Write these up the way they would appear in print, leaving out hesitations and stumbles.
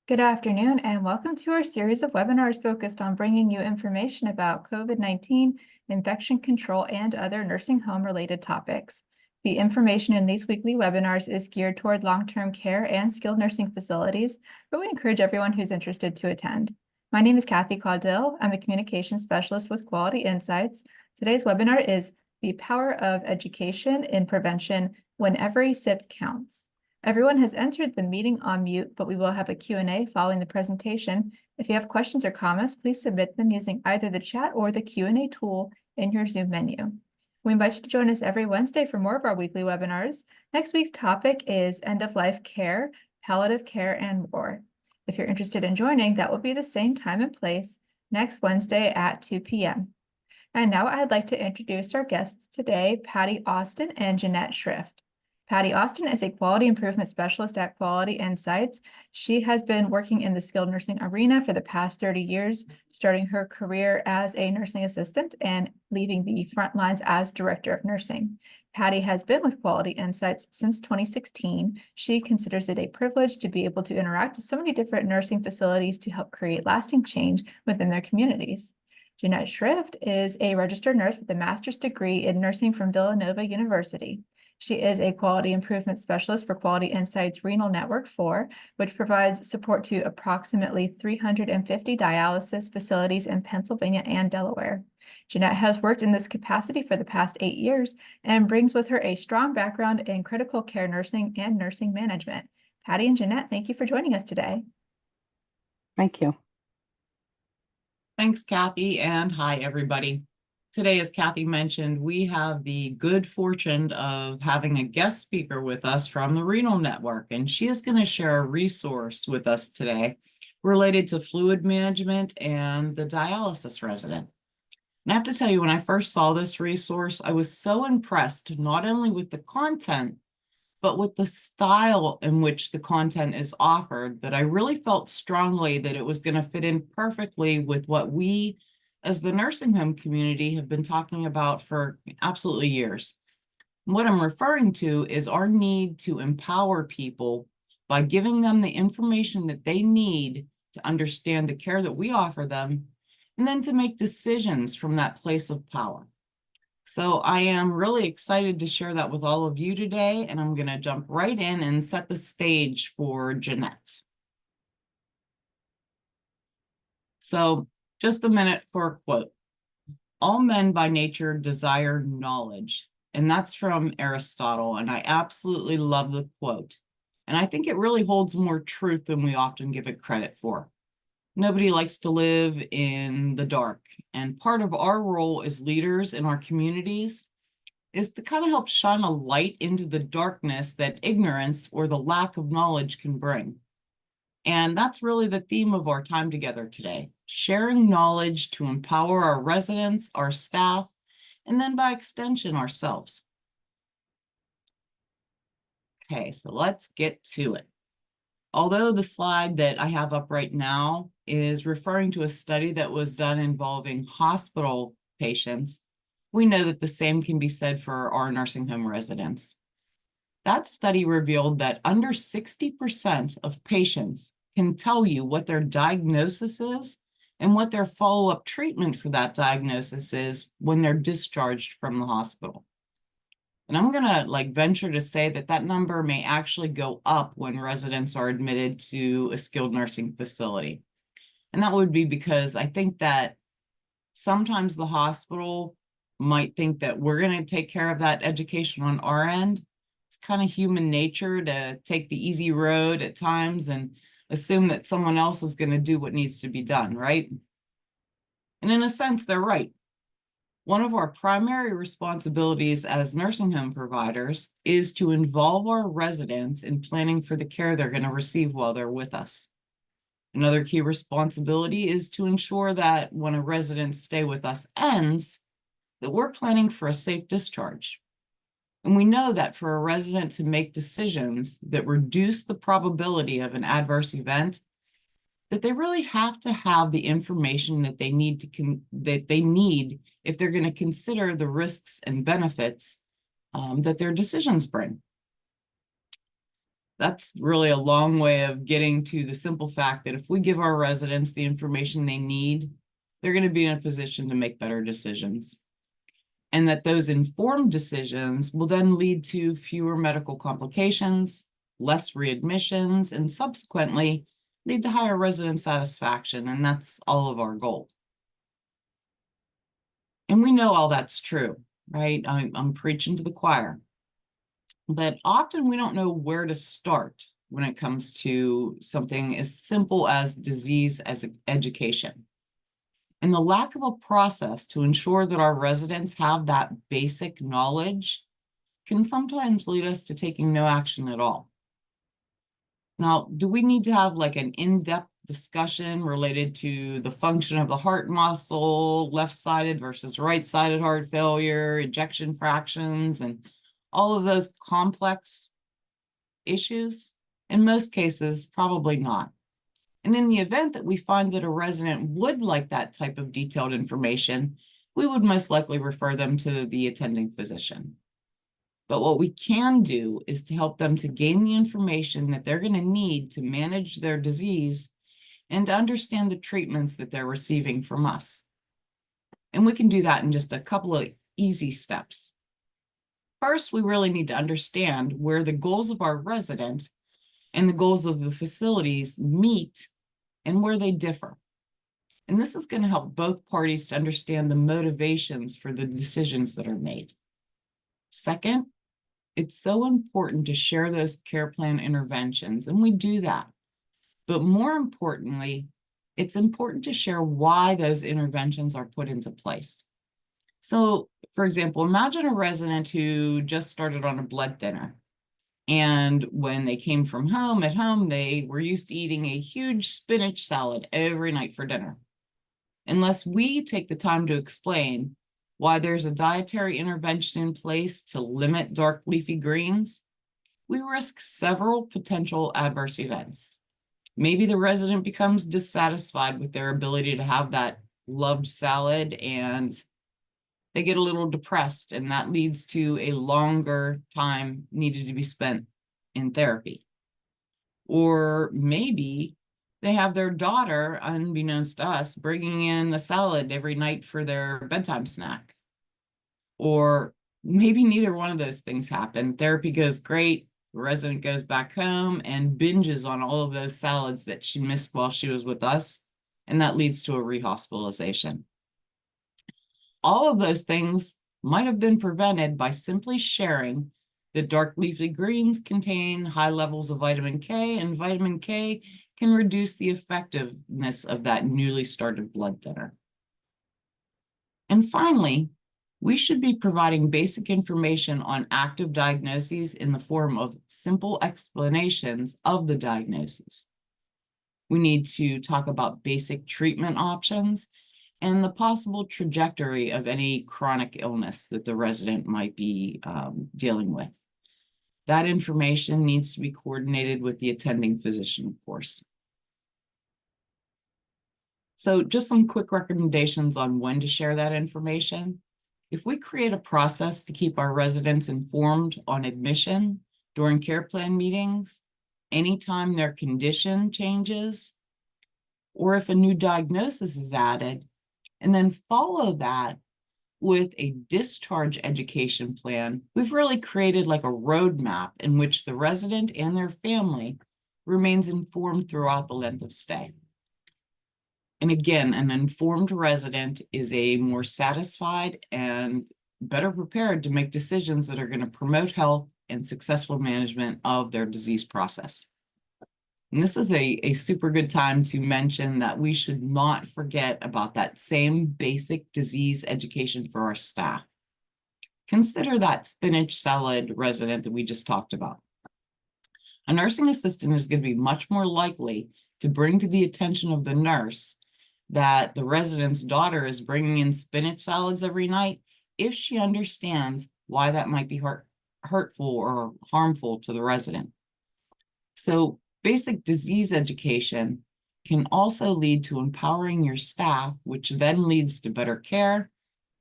Good afternoon, and welcome to our series of webinars focused on bringing you information about COVID-19, infection control, and other nursing home-related topics. The information in these weekly webinars is geared toward long-term care and skilled nursing facilities, but we encourage everyone who's interested to attend. My name is Kathy Caudill. I'm a communication specialist with Quality Insights. Today's webinar is The Power of Education in Prevention When Every Sip Counts. Everyone has entered the meeting on mute, but we will have a Q&A following the presentation. If you have questions or comments, please submit them using either the chat or the Q&A tool in your Zoom menu. We invite you to join us every Wednesday for more of our weekly webinars. Next week's topic is end-of-life care, palliative care, and more. If you're interested in joining, that will be the same time and place next Wednesday at 2 p.m. And now I'd like to introduce our guests today, Patty Austin and Jeannette Shrift. Patty Austin is a quality improvement specialist at Quality Insights. She has been working in the skilled nursing arena for the past 30 years, starting her career as a nursing assistant and leaving the front lines as director of nursing. Patty has been with Quality Insights since 2016. She considers it a privilege to be able to interact with so many different nursing facilities to help create lasting change within their communities. Jeannette Shrift is a registered nurse with a master's degree in nursing from Villanova University. She is a quality improvement specialist for Quality Insights Renal Network 4, which provides support to approximately 350 dialysis facilities in Pennsylvania and Delaware. Jeannette has worked in this capacity for the past 8 years and brings with her a strong background in critical care nursing and nursing management. Patty and Jeannette, thank you for joining us today. Thank you. Thanks, Kathy, and hi, everybody. Today, as Kathy mentioned, we have the good fortune of having a guest speaker with us from the Renal Network, and she is going to share a resource with us today related to fluid management and the dialysis resident. And I have to tell you, when I first saw this resource, I was so impressed not only with the content, but with the style in which the content is offered, that I really felt strongly that it was going to fit in perfectly with what we as the nursing home community have been talking about for absolutely years. What I'm referring to is our need to empower people by giving them the information that they need to understand the care that we offer them, and then to make decisions from that place of power. So I am really excited to share that with all of you today, and I'm going to jump right in and set the stage for Jeannette. So just a minute for a quote. All men by nature desire knowledge. And that's from Aristotle. And I absolutely love the quote. And I think it really holds more truth than we often give it credit for. Nobody likes to live in the dark. And part of our role as leaders in our communities is to kind of help shine a light into the darkness that ignorance or the lack of knowledge can bring. And that's really the theme of our time together today, sharing knowledge to empower our residents, our staff, and then by extension, ourselves. Okay, so let's get to it. Although the slide that I have up right now is referring to a study that was done involving hospital patients, we know that the same can be said for our nursing home residents. That study revealed that under 60% of patients can tell you what their diagnosis is and what their follow-up treatment for that diagnosis is when they're discharged from the hospital. And I'm gonna venture to say that that number may actually go up when residents are admitted to a skilled nursing facility. And that would be because I think that sometimes the hospital might think that we're gonna take care of that education on our end. It's kind of human nature to take the easy road at times and assume that someone else is going to do what needs to be done, right? And in a sense, they're right. One of our primary responsibilities as nursing home providers is to involve our residents in planning for the care they're going to receive while they're with us. Another key responsibility is to ensure that when a resident's stay with us ends, that we're planning for a safe discharge. And we know that for a resident to make decisions that reduce the probability of an adverse event, that they really have to have the information that they need if they're going to consider the risks and benefits that their decisions bring. That's really a long way of getting to the simple fact that if we give our residents the information they need, they're going to be in a position to make better decisions. And that those informed decisions will then lead to fewer medical complications, less readmissions, and subsequently lead to higher resident satisfaction. And that's all of our goal. And we know all that's true, right? I'm preaching to the choir. But often we don't know where to start when it comes to something as simple as disease as education. And the lack of a process to ensure that our residents have that basic knowledge can sometimes lead us to taking no action at all. Now, do we need to have like an in-depth discussion related to the function of the heart muscle, left-sided versus right-sided heart failure, ejection fractions, and all of those complex issues? In most cases, probably not. And in the event that we find that a resident would like that type of detailed information, we would most likely refer them to the attending physician. But what we can do is to help them to gain the information that they're going to need to manage their disease and to understand the treatments that they're receiving from us. And we can do that in just a couple of easy steps. First, we really need to understand where the goals of our resident and the goals of the facilities meet and where they differ. And this is going to help both parties to understand the motivations for the decisions that are made. Second, it's so important to share those care plan interventions, and we do that. But more importantly, it's important to share why those interventions are put into place. So, for example, imagine a resident who just started on a blood thinner. And when they came from home, at home, they were used to eating a huge spinach salad every night for dinner. Unless we take the time to explain why there's a dietary intervention in place to limit dark leafy greens, we risk several potential adverse events. Maybe the resident becomes dissatisfied with their ability to have that loved salad and they get a little depressed, and that leads to a longer time needed to be spent in therapy. Or maybe they have their daughter, unbeknownst to us, bringing in a salad every night for their bedtime snack. Or maybe neither one of those things happen. Therapy goes great, the resident goes back home and binges on all of those salads that she missed while she was with us, and that leads to a rehospitalization. All of those things might have been prevented by simply sharing that dark leafy greens contain high levels of vitamin K, and vitamin K can reduce the effectiveness of that newly started blood thinner. And finally, we should be providing basic information on active diagnoses in the form of simple explanations of the diagnoses. We need to talk about basic treatment options and the possible trajectory of any chronic illness that the resident might be dealing with. That information needs to be coordinated with the attending physician, of course. So just some quick recommendations on when to share that information. If we create a process to keep our residents informed on admission during care plan meetings, anytime their condition changes, or if a new diagnosis is added, and then follow that with a discharge education plan, we've really created like a roadmap in which the resident and their family remains informed throughout the length of stay. And again, an informed resident is a more satisfied and better prepared to make decisions that are going to promote health and successful management of their disease process. And this is a super good time to mention that we should not forget about that same basic disease education for our staff. Consider that spinach salad resident that we just talked about. A nursing assistant is going to be much more likely to bring to the attention of the nurse that the resident's daughter is bringing in spinach salads every night if she understands why that might be hurtful or harmful to the resident. So basic disease education can also lead to empowering your staff, which then leads to better care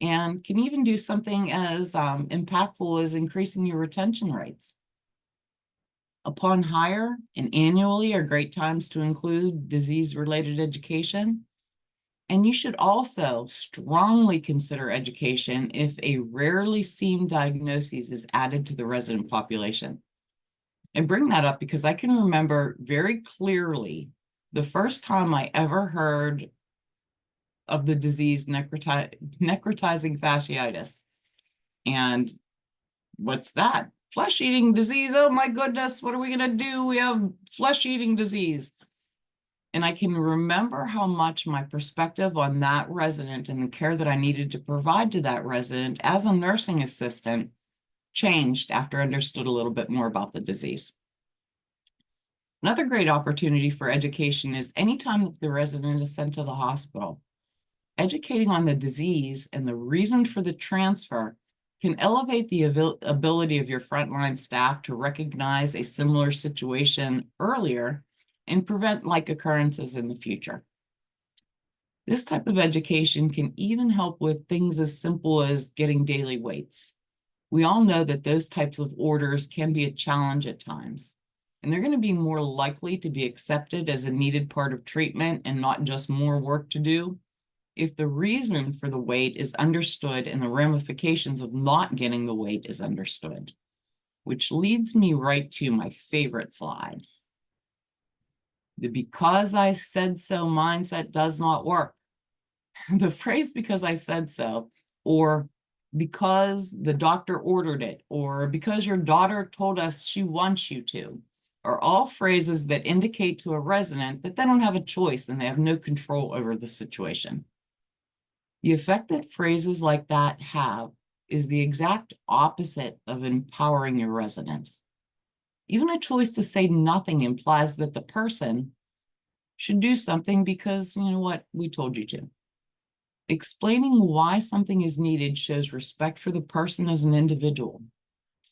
and can even do something as impactful as increasing your retention rates. Upon hire and annually are great times to include disease-related education. And you should also strongly consider education if a rarely seen diagnosis is added to the resident population. I bring that up because I can remember very clearly the first time I ever heard of the disease necrotizing fasciitis. And what's that? Flesh-eating disease. Oh my goodness, what are we going to do? We have flesh-eating disease. And I can remember how much my perspective on that resident and the care that I needed to provide to that resident as a nursing assistant changed after I understood a little bit more about the disease. Another great opportunity for education is anytime that the resident is sent to the hospital. Educating on the disease and the reason for the transfer can elevate the ability of your frontline staff to recognize a similar situation earlier and prevent like occurrences in the future. This type of education can even help with things as simple as getting daily weights. We all know that those types of orders can be a challenge at times, and they're going to be more likely to be accepted as a needed part of treatment and not just more work to do if the reason for the weight is understood and the ramifications of not getting the weight is understood, which leads me right to my favorite slide. The because I said so mindset does not work. The phrase because I said so, or because the doctor ordered it, or because your daughter told us she wants you to, are all phrases that indicate to a resident that they don't have a choice and they have no control over the situation. The effect that phrases like that have is the exact opposite of empowering your residents. Even a choice to say nothing implies that the person should do something because, you know what, we told you to. Explaining why something is needed shows respect for the person as an individual.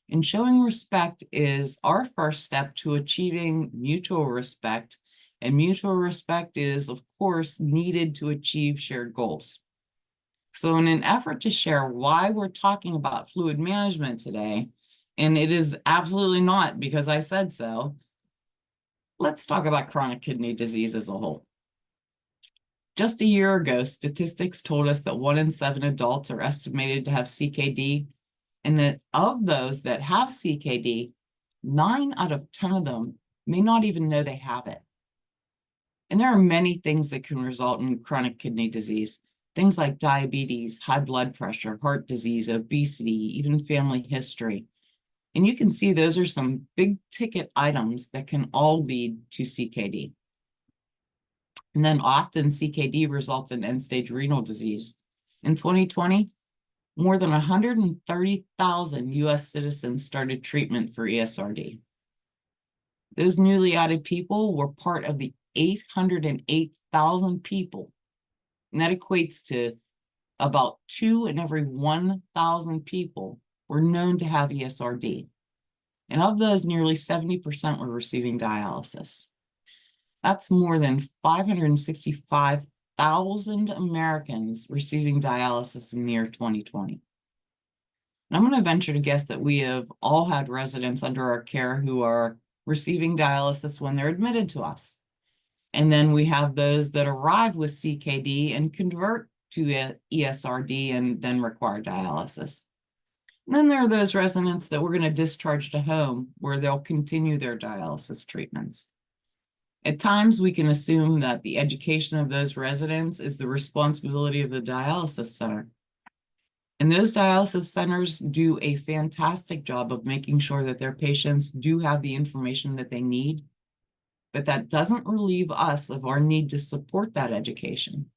And showing respect is our first step to achieving mutual respect. And mutual respect is, of course, needed to achieve shared goals. So in an effort to share why we're talking about fluid management today, and it is absolutely not because I said so, let's talk about chronic kidney disease as a whole. Just a year ago, statistics told us that 1 in 7 adults are estimated to have CKD, and that of those that have CKD, 9 out of 10 of them may not even know they have it. And there are many things that can result in chronic kidney disease. Things like diabetes, high blood pressure, heart disease, obesity, even family history. And you can see those are some big ticket items that can all lead to CKD. And then often CKD results in end-stage renal disease. In 2020, more than 130,000 US citizens started treatment for ESRD. Those newly added people were part of the 808,000 people. And that equates to about 2 in every 1,000 people were known to have ESRD. And of those, nearly 70% were receiving dialysis. That's more than 565,000 Americans receiving dialysis in the year 2020. And I'm going to venture to guess that we have all had residents under our care who are receiving dialysis when they're admitted to us. And then we have those that arrive with CKD and convert to ESRD and then require dialysis. And then there are those residents that we're going to discharge to home where they'll continue their dialysis treatments. At times, we can assume that the education of those residents is the responsibility of the dialysis center. And those dialysis centers do a fantastic job of making sure that their patients do have the information that they need. But that doesn't relieve us of our need to support that education.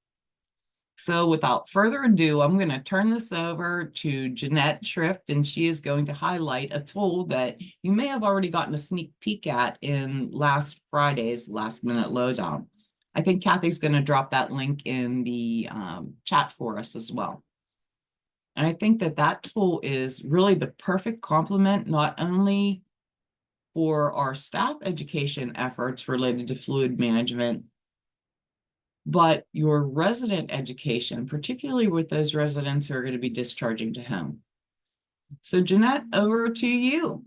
So without further ado, I'm going to turn this over to Jeannette Shrift, and she is going to highlight a tool that you may have already gotten a sneak peek at in last Friday's last minute lowdown. I think Kathy's going to drop that link in the chat for us as well. And I think that that tool is really the perfect complement, not only for our staff education efforts related to fluid management, but your resident education, particularly with those residents who are going to be discharging to home. So Jeannette, over to you.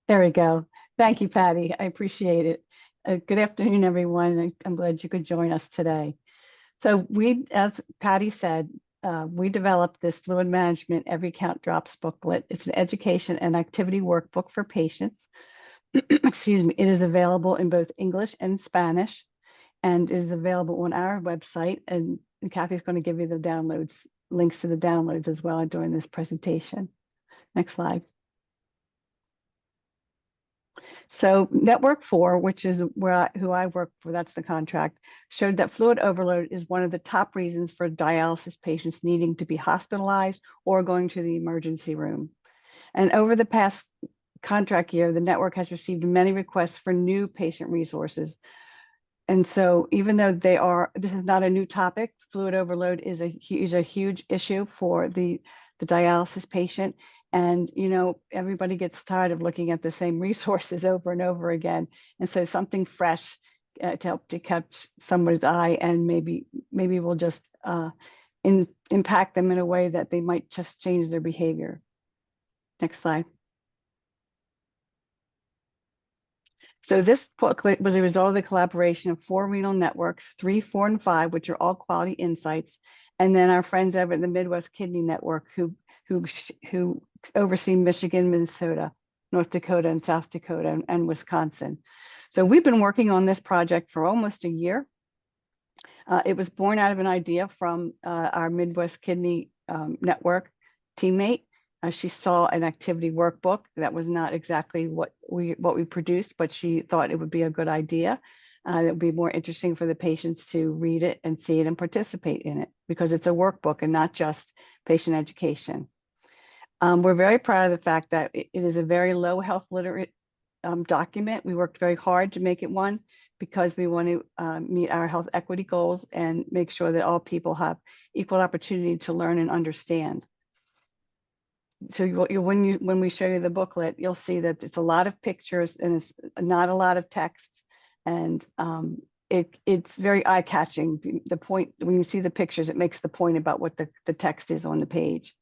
There we go. Thank you, Patty. I appreciate it. Good afternoon, everyone. I'm glad you could join us today. So we, as Patty said, we developed this fluid management every count drops booklet. It's an education and activity workbook for patients. Excuse me. It is available in both English and Spanish, and is available on our website. And Kathy's going to give you the downloads, links to the downloads as well during this presentation. Next slide. So Network 4, which is who I work for, that's the contract, showed that fluid overload is one of the top reasons for dialysis patients needing to be hospitalized or going to the emergency room. And over the past contract year, the network has received many requests for new patient resources. And so even though this is not a new topic, fluid overload is a huge issue for the dialysis patient. And, you know, everybody gets tired of looking at the same resources over and over again. And so something fresh to help to catch someone's eye and maybe will just impact them in a way that they might just change their behavior. Next slide. So this booklet was a result of the collaboration of 4 renal networks, 3, 4, and 5, which are all quality insights, and then our friends over at the Midwest Kidney Network who oversee Michigan, Minnesota, North Dakota, and South Dakota, and Wisconsin. So we've been working on this project for almost a year. It was born out of an idea from our Midwest Kidney Network teammate. She saw an activity workbook that was not exactly what we produced, but she thought it would be a good idea. It would be more interesting for the patients to read it and see it and participate in it because it's a workbook and not just patient education. We're very proud of the fact that it is a very low health literate document. We worked very hard to make it one because we want to meet our health equity goals and make sure that all people have equal opportunity to learn and understand. So when we show you the booklet, you'll see that it's a lot of pictures and it's not a lot of texts, and it's very eye-catching. The point, when you see the pictures, it makes the point about what the text is on the page.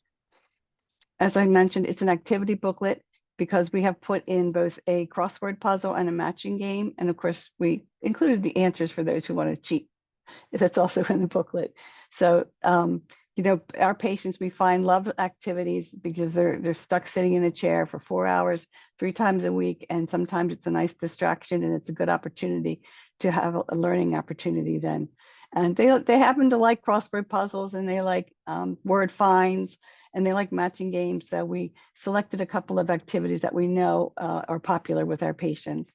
As I mentioned, it's an activity booklet because we have put in both a crossword puzzle and a matching game, and of course we included the answers for those who want to cheat. That's also in the booklet. So you know, our patients, we find, love activities because they're stuck sitting in a chair for 4 hours, 3 times a week. And sometimes it's a nice distraction and it's a good opportunity to have a learning opportunity then. And they happen to like crossword puzzles and they like word finds and they like matching games. So we selected a couple of activities that we know are popular with our patients.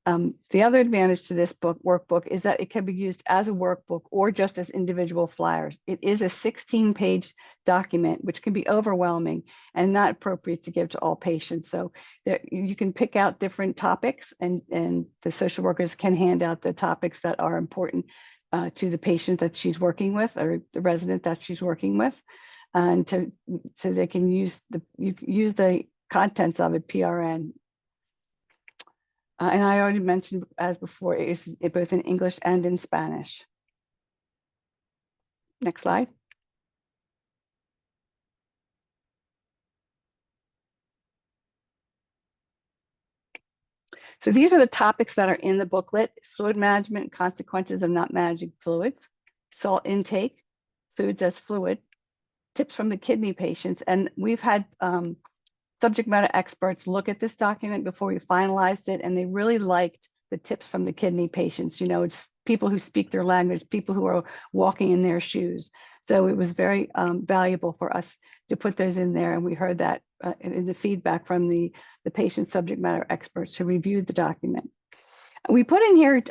The other advantage to this workbook is that it can be used as a workbook or just as individual flyers. It is a 16-page document, which can be overwhelming and not appropriate to give to all patients. So you can pick out different topics and the social workers can hand out the topics that are important to the patient that she's working with or the resident that she's working with. And so they can use the contents of it, PRN. And I already mentioned, as before, it is both in English and in Spanish. Next slide. So these are the topics that are in the booklet: fluid management, consequences of not managing fluids, salt intake, foods as fluid, tips from the kidney patients. And we've had subject matter experts look at this document before we finalized it, and they really liked the tips from the kidney patients. You know, it's people who speak their language, people who are walking in their shoes. So it was very valuable for us to put those in there. And we heard that in the feedback from the patient subject matter experts who reviewed the document. We put in here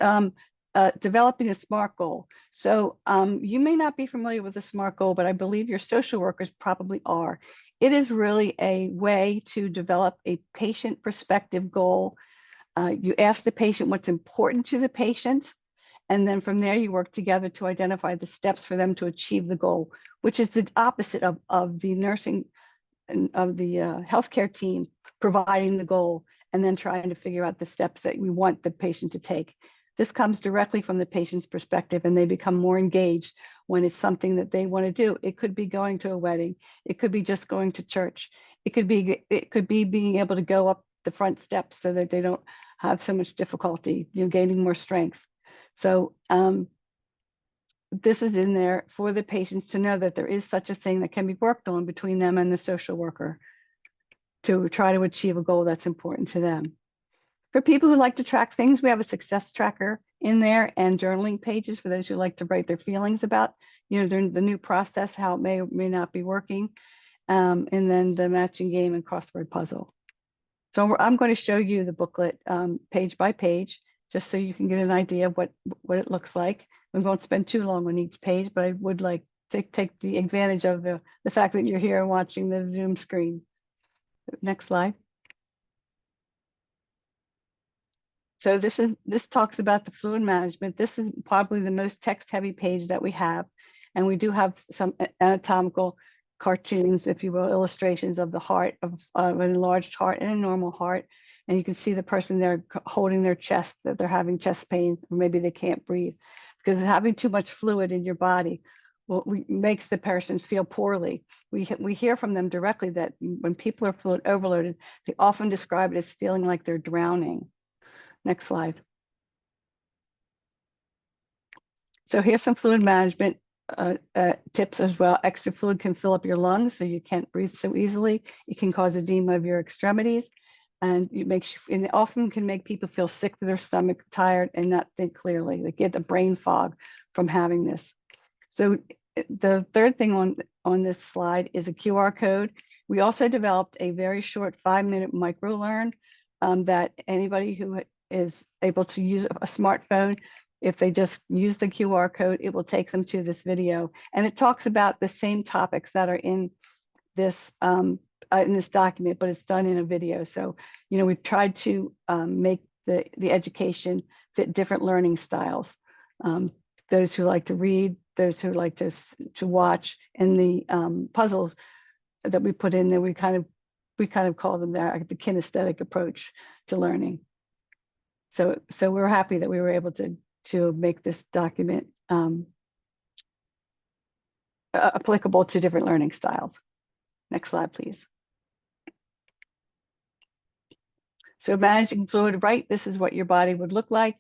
developing a SMART goal. So you may not be familiar with the SMART goal, but I believe your social workers probably are. It is really a way to develop a patient perspective goal. You ask the patient what's important to the patient, and then from there you work together to identify the steps for them to achieve the goal, which is the opposite of the nursing and of the healthcare team providing the goal and then trying to figure out the steps that we want the patient to take. This comes directly from the patient's perspective, and they become more engaged when it's something that they want to do. It could be going to a wedding. It could be just going to church. It could be being able to go up the front steps so that they don't have so much difficulty, gaining more strength. So this is in there for the patients to know that there is such a thing that can be worked on between them and the social worker to try to achieve a goal that's important to them. For people who like to track things, we have a success tracker in there and journaling pages for those who like to write their feelings about, the new process, how it may or may not be working, and then the matching game and crossword puzzle. So I'm going to show you the booklet page by page, just so you can get an idea of what it looks like. We won't spend too long on each page, but I would like to take the advantage of the fact that you're here and watching the Zoom screen. Next slide. So this talks about the fluid management. This is probably the most text-heavy page that we have, and we do have some anatomical cartoons, if you will, illustrations of the heart, of an enlarged heart and a normal heart. And you can see the person there holding their chest, that they're having chest pain, or maybe they can't breathe. Because having too much fluid in your body makes the person feel poorly. We hear from them directly that when people are fluid overloaded, they often describe it as feeling like they're drowning. Next slide. So here's some fluid management tips as well. Extra fluid can fill up your lungs, so you can't breathe so easily. It can cause edema of your extremities, and it often can make people feel sick to their stomach, tired, and not think clearly. They get the brain fog from having this. So the third thing on this slide is a QR code. We also developed a very short 5-minute micro learn that anybody who is able to use a smartphone, if they just use the QR code, it will take them to this video. And it talks about the same topics that are in this document, but it's done in a video. So, we've tried to make the education fit different learning styles. Those who like to read, those who like to watch, and the puzzles that we put in there, we kind of call them the kinesthetic approach to learning. So we're happy that we were able to make this document applicable to different learning styles. Next slide, please. So managing fluid right, this is what your body would look like.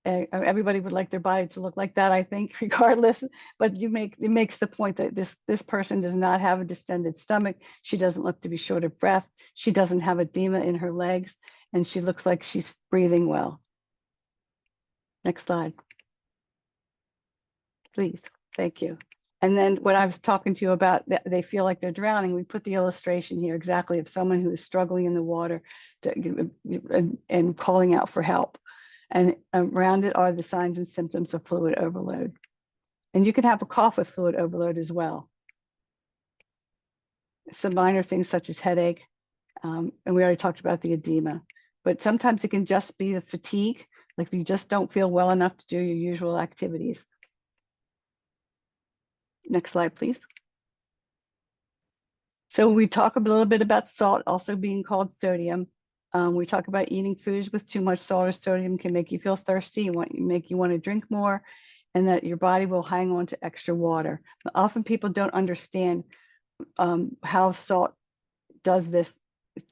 Everybody would like their body to look like that, I think, regardless. But it makes the point that this person does not have a distended stomach. She doesn't look to be short of breath. She doesn't have edema in her legs, and she looks like she's breathing well. Next slide, please. Thank you. And then when I was talking to you about they feel like they're drowning, we put the illustration here exactly of someone who is struggling in the water and calling out for help. And around it are the signs and symptoms of fluid overload. And you can have a cough with fluid overload as well. Some minor things such as headache, and we already talked about the edema. But sometimes it can just be the fatigue, like you just don't feel well enough to do your usual activities. Next slide, please. So we talk a little bit about salt also being called sodium. We talk about eating foods with too much salt or sodium can make you feel thirsty, make you want to drink more, and that your body will hang on to extra water. But often people don't understand how salt does this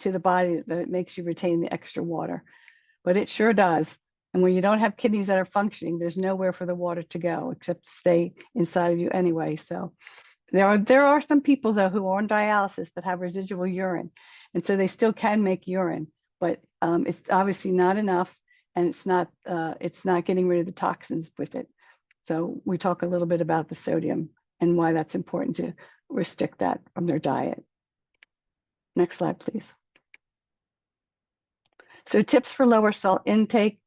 to the body, that it makes you retain the extra water. But it sure does. And when you don't have kidneys that are functioning, there's nowhere for the water to go except to stay inside of you anyway. So there are some people though who are on dialysis that have residual urine, and so they still can make urine, but it's obviously not enough, and it's not getting rid of the toxins with it. So we talk a little bit about the sodium and why that's important to restrict that from their diet. Next slide, please. So tips for lower salt intake.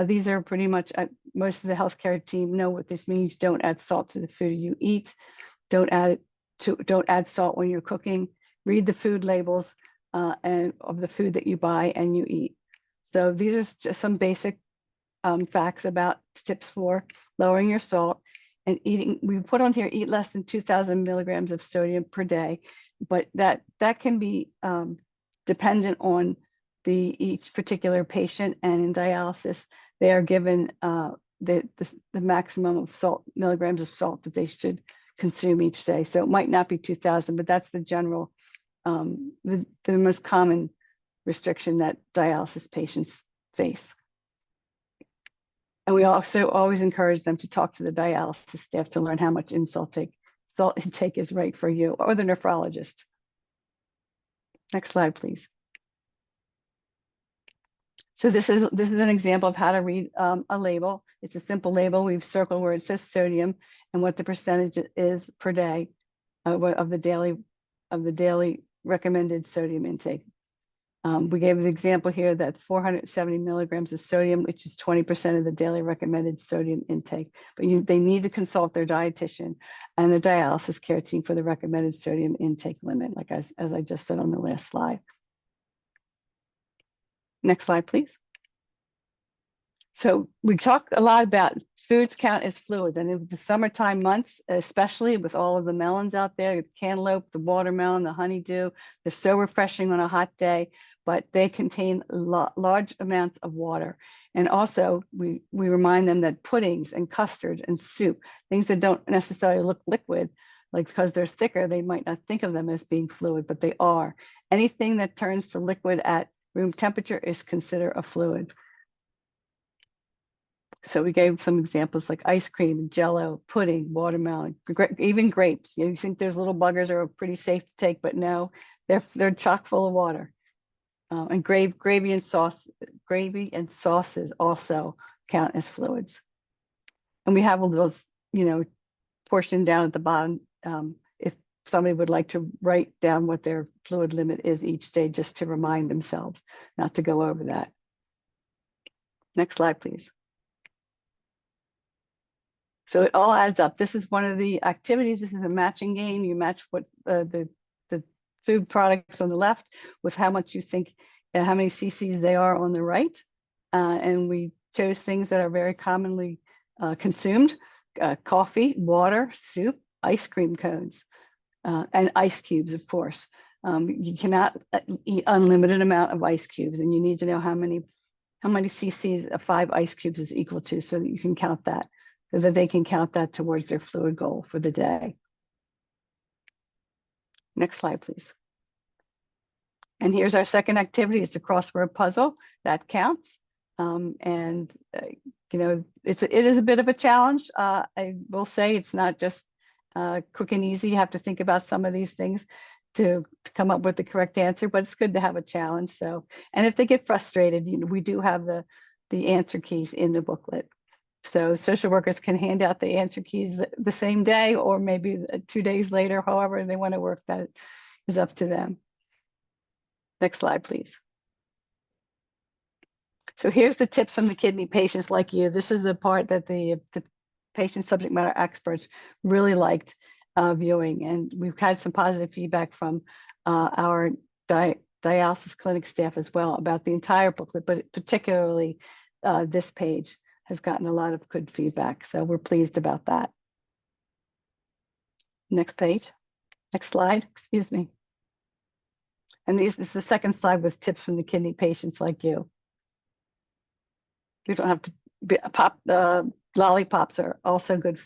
These are pretty much, most of the healthcare team know what this means. Don't add salt to the food you eat. Don't add salt when you're cooking. Read the food labels and of the food that you buy and you eat. So these are just some basic facts about tips for lowering your salt and eating. We put on here, eat less than 2,000 milligrams of sodium per day, but that can be dependent on each particular patient, and in dialysis, they are given the maximum of milligrams of salt that they should consume each day. So it might not be 2,000, but that's the general, the most common restriction that dialysis patients face. And we also always encourage them to talk to the dialysis staff to learn how much salt intake is right for you, or the nephrologist. Next slide, please. So this is an example of how to read a label. It's a simple label. We've circled where it says sodium and what the percentage is per day of the daily recommended sodium intake. We gave an example here that 470 milligrams of sodium, which is 20% of the daily recommended sodium intake. But they need to consult their dietitian and the dialysis care team for the recommended sodium intake limit, like as I just said on the last slide. Next slide, please. So we talk a lot about foods count as fluids, and in the summertime months, especially with all of the melons out there, the cantaloupe, the watermelon, the honeydew, they're so refreshing on a hot day, but they contain large amounts of water. And also we remind them that puddings and custards and soup, things that don't necessarily look liquid, like because they're thicker, they might not think of them as being fluid, but they are. Anything that turns to liquid at room temperature is considered a fluid. So we gave some examples like ice cream, Jello, pudding, watermelon, even grapes. You think those little buggers are pretty safe to take, but no, they're chock full of water. And gravy and sauces also count as fluids. And we have a little, portion down at the bottom if somebody would like to write down what their fluid limit is each day, just to remind themselves not to go over that. Next slide, please. So it all adds up. This is one of the activities. This is a matching game. You match what the food products on the left with how much you think and how many cc's they are on the right. And we chose things that are very commonly consumed: coffee, water, soup, ice cream cones, and ice cubes, of course. You cannot eat unlimited amount of ice cubes, and you need to know how many cc's 5 ice cubes is equal to, so that you can count that, so that they can count that towards their fluid goal for the day. Next slide, please. And here's our second activity. It's a crossword puzzle that counts. It is a bit of a challenge. I will say it's not just quick and easy. You have to think about some of these things to come up with the correct answer, but it's good to have a challenge. So, and if they get frustrated, we do have the answer keys in the booklet. So social workers can hand out the answer keys the same day, or maybe 2 days later, however they want to work that is up to them. Next slide, please. So here's the tips from the kidney patients like you. This is the part that the patient subject matter experts really liked viewing. And we've had some positive feedback from our dialysis clinic staff as well about the entire booklet, but particularly this page has gotten a lot of good feedback. So we're pleased about that. Next page, next slide, excuse me. And this is the second slide with tips from the kidney patients like you. You don't have to lollipops are also good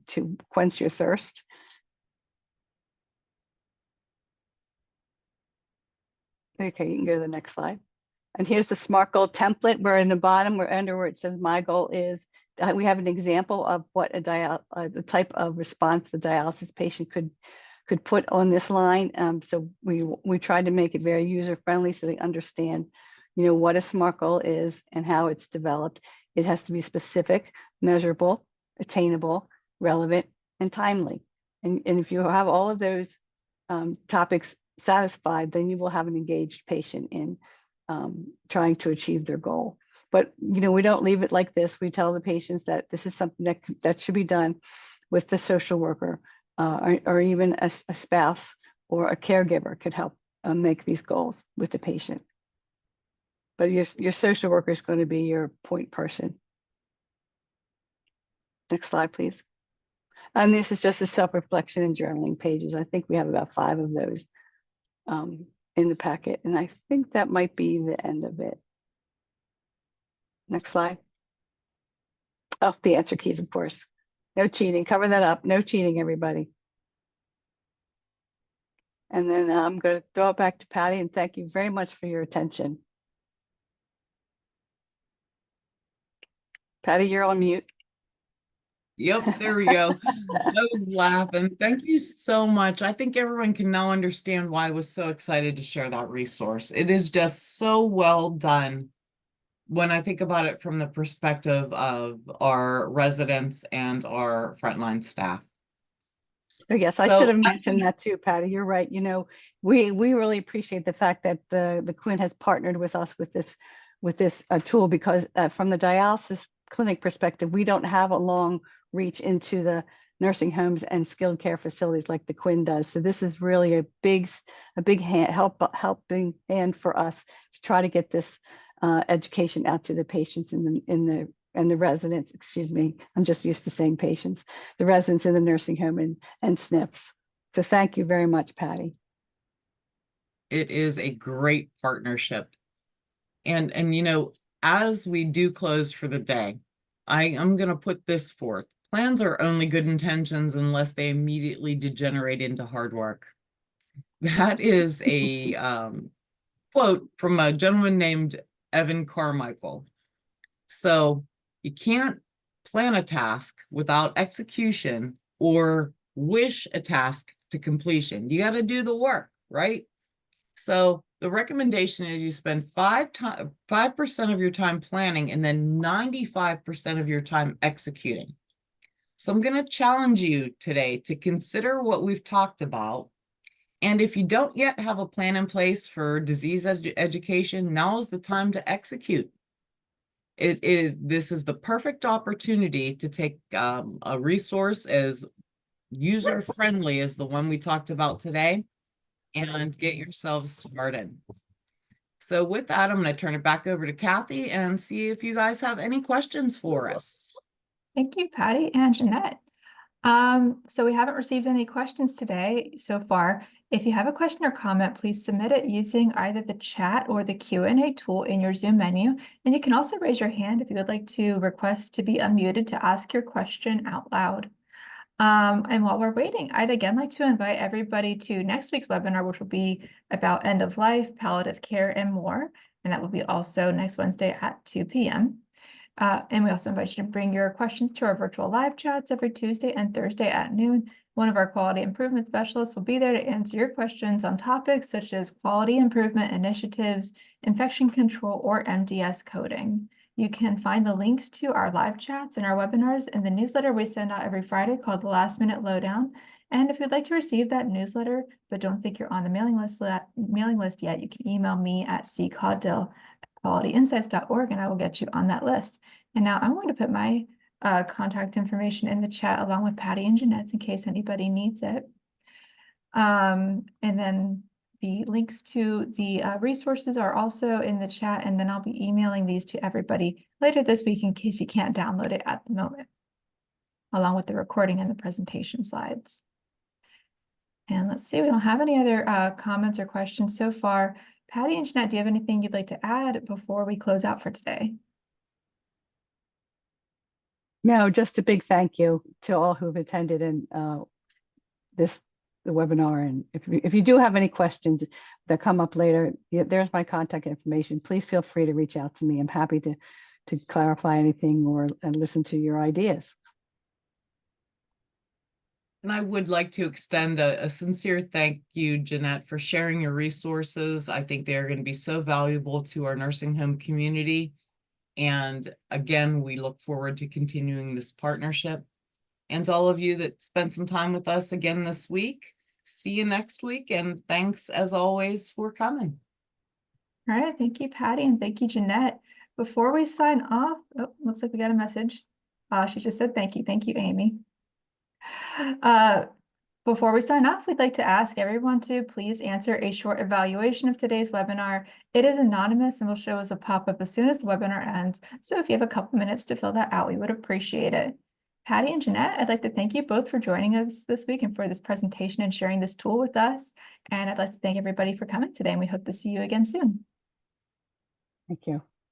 to quench your thirst. Okay, you can go to the next slide. And here's the SMART goal template. We're in the bottom, we're under where it says my goal is. We have an example of what the type of response the dialysis patient could put on this line. So we tried to make it very user friendly so they understand, what a SMART goal is and how it's developed. It has to be specific, measurable, attainable, relevant, and timely. And if you have all of those topics satisfied, then you will have an engaged patient in trying to achieve their goal. But we don't leave it like this. We tell the patients that this is something that should be done with the social worker, or even a spouse or a caregiver could help make these goals with the patient. But your social worker is going to be your point person. Next slide, please. And this is just the self-reflection and journaling pages. I think we have about 5 of those in the packet, and I think that might be the end of it. Next slide. Oh, the answer keys, of course. No cheating, cover that up. No cheating, everybody. And then I'm going to throw it back to Patty, and thank you very much for your attention. Patty, you're on mute. Yep, there we go. I was laughing. Thank you so much. I think everyone can now understand why I was so excited to share that resource. It is just so well done when I think about it from the perspective of our residents and our frontline staff. Oh, yes, I So should have mentioned that too, Patty. You're right. You know, we really appreciate the fact that the QIN has partnered with us with this tool, because from the dialysis clinic perspective, we don't have a long reach into the nursing homes and skilled care facilities like the QIN does. So this is really a big helping hand for us to try to get this education out to the patients and the residents. Excuse me, I'm just used to saying patients, the residents in the nursing home and SNFs. So thank you very much, Patty. it is a great partnership. And you know, as we do close for the day, I am going to put this forth. Plans are only good intentions unless they immediately degenerate into hard work. That is a quote from a gentleman named Evan Carmichael. So you can't plan a task without execution or wish a task to completion. You got to do the work, right? So the recommendation is you spend 5% of your time planning and then 95% of your time executing. So I'm going to challenge you today to consider what we've talked about. And if you don't yet have a plan in place for disease education, now is the time to execute. This is the perfect opportunity to take a resource as user-friendly as the one we talked about today and get yourselves started. So with that, I'm going to turn it back over to Kathy and see if you guys have any questions for us. Thank you, Patty and Jeanette. So we haven't received any questions today so far. If you have a question or comment, please submit it using either the chat or the Q&A tool in your Zoom menu. And you can also raise your hand if you would like to request to be unmuted to ask your question out loud. And while we're waiting, I'd again like to invite everybody to next week's webinar, which will be about end of life, palliative care, and more. And that will be also next Wednesday at 2 p.m. And we also invite you to bring your questions to our virtual live chats every Tuesday and Thursday at noon. One of our quality improvement specialists will be there to answer your questions on topics such as quality improvement initiatives, infection control, or MDS coding. You can find the links to our live chats and our webinars in the newsletter we send out every Friday called the Last Minute Lowdown. And if you'd like to receive that newsletter but don't think you're on the mailing list yet, you can email me at caudill@qualityinsights.org and I will get you on that list. And now I'm going to put my contact information in the chat along with Patty and Jeanette's in case anybody needs it. And then the links to the resources are also in the chat, and then I'll be emailing these to everybody later this week in case you can't download it at the moment, along with the recording and the presentation slides. And let's see, we don't have any other comments or questions so far. Patty and Jeanette, do you have anything you'd like to add before we close out for today? No, just a big thank you to all who've attended and the webinar. And if you do have any questions that come up later, there's my contact information. Please feel free to reach out to me. I'm happy to clarify anything and listen to your ideas. And I would like to extend a sincere thank you, Jeanette, for sharing your resources. I think they are going to be so valuable to our nursing home community. And again, we look forward to continuing this partnership. And to all of you that spent some time with us again this week, see you next week. And thanks as always for coming. All right, thank you, Patty, and thank you, Jeanette. Before we sign off, oh, looks like we got a message. She just said thank you. Thank you, Amy. Before we sign off, we'd like to ask everyone to please answer a short evaluation of today's webinar. It is anonymous and will show as a pop-up as soon as the webinar ends. So if you have a couple minutes to fill that out, we would appreciate it. Patty and Jeanette, I'd like to thank you both for joining us this week and for this presentation and sharing this tool with us. And I'd like to thank everybody for coming today, and we hope to see you again soon. Thank you.